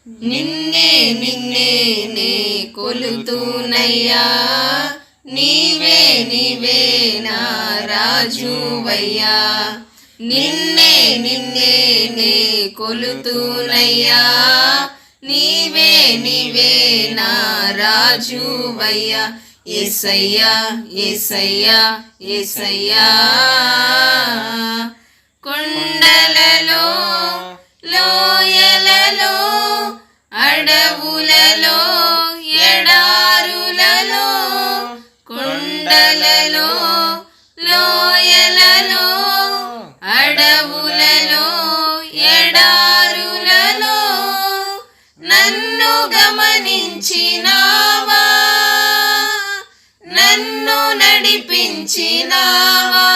నిన్నే నిన్నే నే కొలుతూనయ్యా, నీవే నీవే నా రాజువయ్యా. నిన్నే నిన్నే నే కొలుతూనయ్యా, నీవే నీవే నా రాజువయ్యా. యేసయ్యా యేసయ్యా యేసయ్యా. కొండలలో లోయలలో అడవులలో ఎడారులలో, కొండలలో లోయలలో అడవులలో ఎడారులలో నన్ను గమనించినావా, నన్ను నడిపించినావా,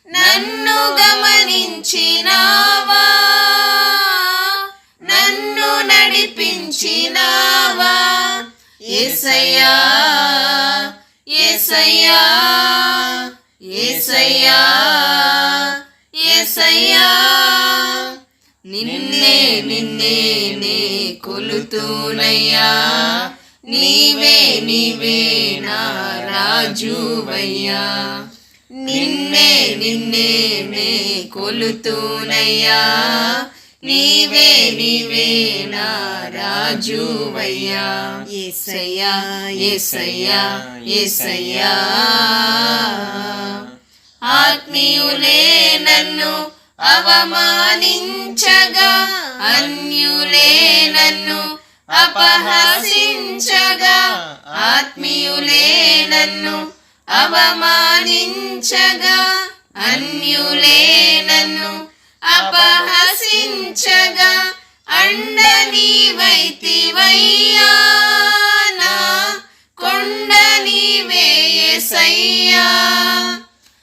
నన్ను గమనించినావా, నన్ను నడిపించినావా. యేసయ్యా యేసయ్యా యేసయ్యా యేసయ్యా. నిన్నే నిన్నే నే కొలుతూనయ్యా, నీవే నీవే నా రాజువయ్యా. నిన్నే నిన్నే నే కొలుతూనయ్యా, నీవే నీవే నా రాజువయ్యా. యేసయ్యా యేసయ్యా యేసయ్యా. ఆత్మీయులే నన్ను అవమానించగా, అన్యులే నన్ను అపహసించగా, ఆత్మీయులే నన్ను అవమానించగా, అన్యులే నన్ను అపహసించగా, అండ నీవైతివయ్యా, నా కొండ నీవే యేసయ్యా.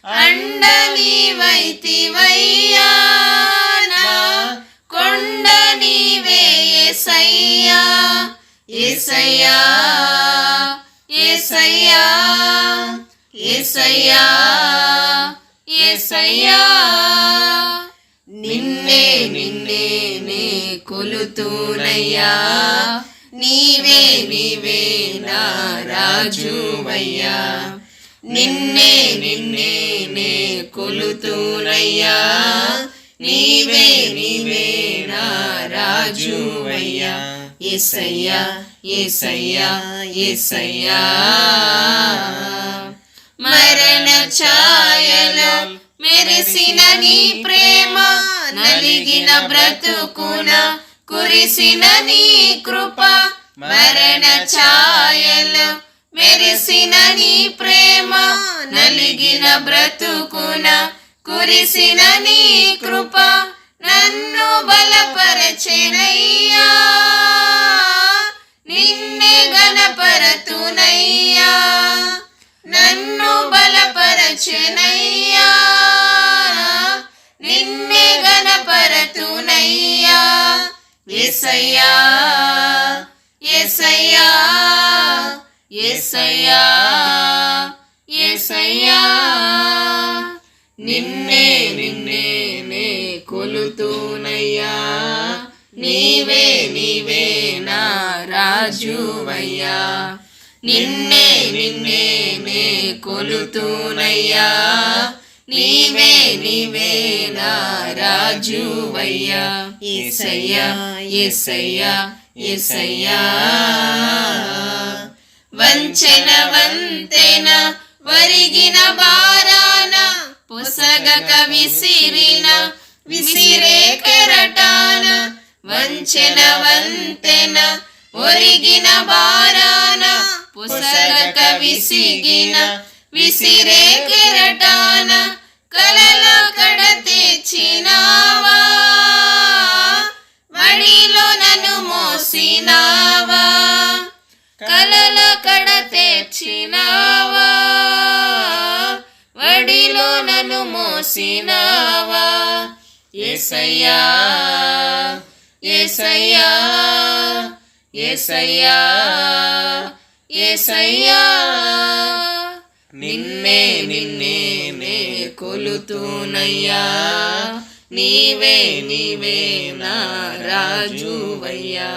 అండ నీవైతివయ్యా, నా కొండ నీవే యేసయ్యా. యేసయ్యా యేసయ్యా యేసయ్యా యేసయ్యా. నిన్నే నిన్నే నే కొలుతూనయ్యా, నీవే నీవే నా రాజువయ్యా. నిన్నే నిన్నే నే కొలుతూనయ్యా, నీవే నీవే నా రాజువయ్యా. యేసయ్యా యేసయ్యా యేసయ్యా. మరణ ఛాయలో మెరిసిన నీ ప్రేమ, నలిగిన బ్రతుకున కురిసిన నీ కృప. మరణ ఛాయలో మెరిసిన నీ ప్రేమ, నలిగిన బ్రతుకున కురిసిన నీ కృప. నన్ను బలపరచెనయ్యా, నిన్నే గణపరతునయ్యా. నన్ను బలపరచెనయ్యా, నిన్నే గణపరతునయ్యా. యేసయ్యా యేసయ్యా యేసయ్యా యేసయ్యా. నిన్నే నిన్నే నే కొలుతూనయ్యా, నీవే నీవే నా రాజువయ్యా. నిన్నే నిన్నే నే కొలుతూనయ్యా, నీవే నీవే నా రాజువయ్యా. యేసయ్యా యేసయ్యా యేసయ్యా. వంచన వంతెన వరిగిన బారాన, పొసగక విసిరిన విసిరే కెరటాన. వంచన వంతెన ఒరిగిన బారాన, పొసగక విసిగిన విసిరే కెరటాన. కలల కడ తెచ్చినావా, వడిలో నన్ను మోసినావా. కలల కడ తెచ్చినావా, వడిలో నన్ను మోసినావా. యేసయ్యా యేసయ్యా యేసయ్యా యేసయ్యా. నిన్నే నిన్నే నే కొలుతూనయ్యా, నీవే నీవే నా రాజువయ్యా,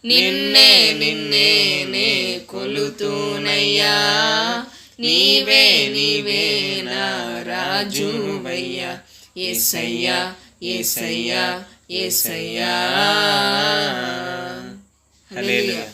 నిన్నే నిన్నే నే కొలుతూనయ్యా, నీవే నీవే నా రాజువయ్యా, యేసయ్యా యేసయ్యా యేసయ్యా. హల్లెలూయా.